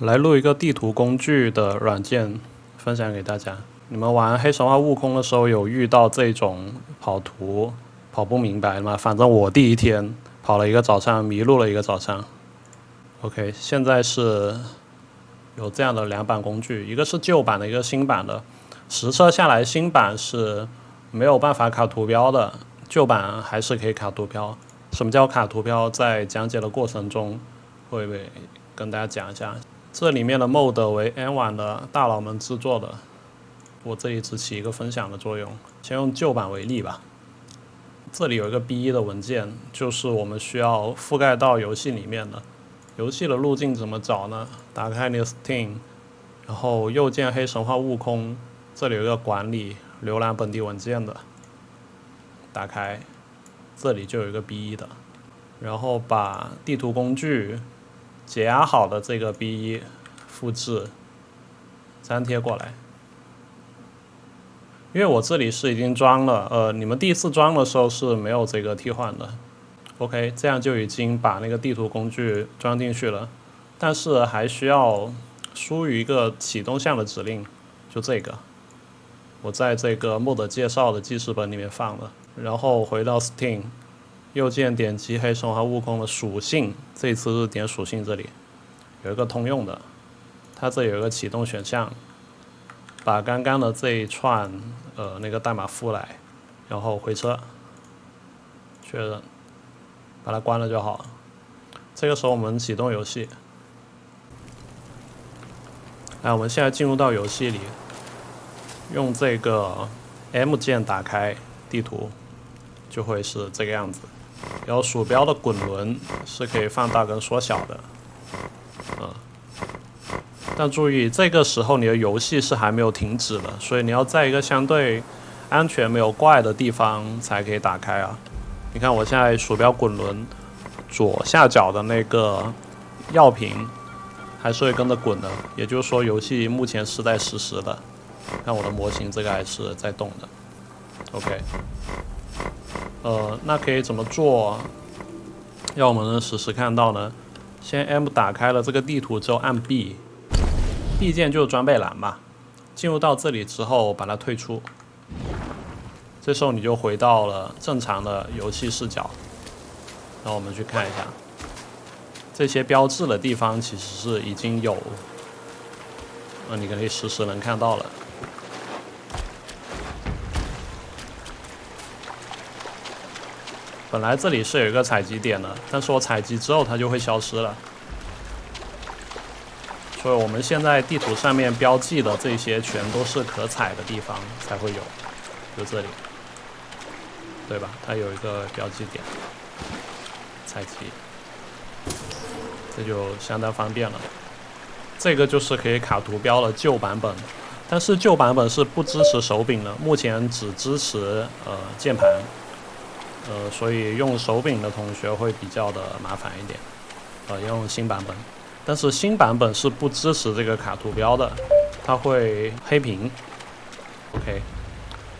来录一个地图工具的软件分享给大家。你们玩黑神话悟空的时候有遇到这种跑图跑不明白吗？反正我第一天跑了一个早上，迷路了一个早上。OK， 现在是有这样的两版工具，一个是旧版的，一个新版的。实测下来，新版是没有办法卡图标的，旧版还是可以卡图标。什么叫卡图标？在讲解的过程中会跟大家讲一下。这里面的 mod 为 N1 的大佬们制作的，我这里只起一个分享的作用。先用旧版为例吧。这里有一个 B1 的文件，就是我们需要覆盖到游戏里面的。游戏的路径怎么找呢？打开你的 Steam， 然后右键黑神话悟空，这里有一个管理浏览本地文件的，打开，这里就有一个 B1 的，然后把地图工具解压好的这个 B1 复制粘贴过来。因为我这里是已经装了，你们第一次装的时候是没有这个替换的。OK， 这样就已经把那个地图工具装进去了，但是还需要输入一个启动项的指令，就这个，我在这个 mod 介绍的记事本里面放了。然后回到 Steam， 右键点击黑神话悟空的属性，这一次是点属性，这里有一个通用的，它这有一个启动选项，把刚刚的这一串那个代码复来，然后回车，确认，把它关了就好。这个时候我们启动游戏，我们现在进入到游戏里，用这个 M 键打开地图，就会是这个样子。然后鼠标的滚轮是可以放大跟缩小的，但注意这个时候你的游戏是还没有停止的，所以你要在一个相对安全没有怪的地方才可以打开啊。你看我现在鼠标滚轮左下角的那个药瓶还是会跟着滚的，也就是说游戏目前是在实时的。看我的模型这个还是在动的。OK， 那可以怎么做让我们能实时看到呢？先 M 打开了这个地图之后按 B 键就是装备栏嘛，进入到这里之后把它退出，这时候你就回到了正常的游戏视角。然后我们去看一下，这些标志的地方其实是已经有，你可以实时能看到了。本来这里是有一个采集点的，但是我采集之后它就会消失了。所以我们现在地图上面标记的这些全都是可采的地方才会有，就这里，对吧？它有一个标记点，采集，这就相当方便了。这个就是可以卡图标的旧版本，但是旧版本是不支持手柄的，目前只支持键盘，所以用手柄的同学会比较的麻烦一点，要用新版本。但是新版本是不支持这个卡图标的，它会黑屏。OK，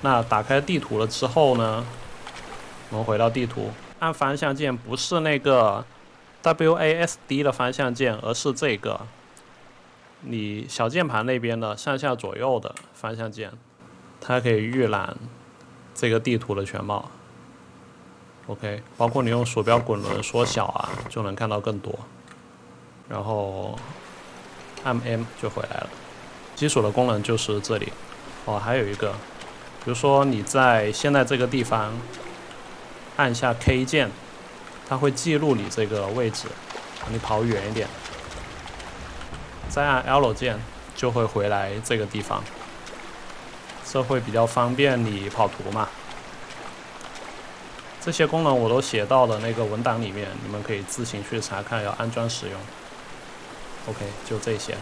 那打开地图了之后呢，我们回到地图，按方向键不是那个 WASD 的方向键，而是这个你小键盘那边的上下左右的方向键，它可以预览这个地图的全貌。OK， 包括你用鼠标滚轮缩小啊，就能看到更多。然后按 M 就回来了。基础的功能就是这里。还有一个，比如说你在现在这个地方按下 K 键，它会记录你这个位置，你跑远一点，再按 L 键就会回来这个地方，这会比较方便你跑图嘛。这些功能我都写到了那个文档里面，你们可以自行去查看，要安装使用。OK， 就这些。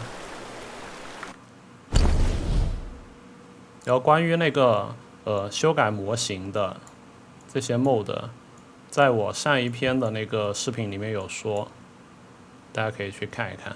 然后关于那个修改模型的这些 mod， 在我上一篇的那个视频里面有说，大家可以去看一看。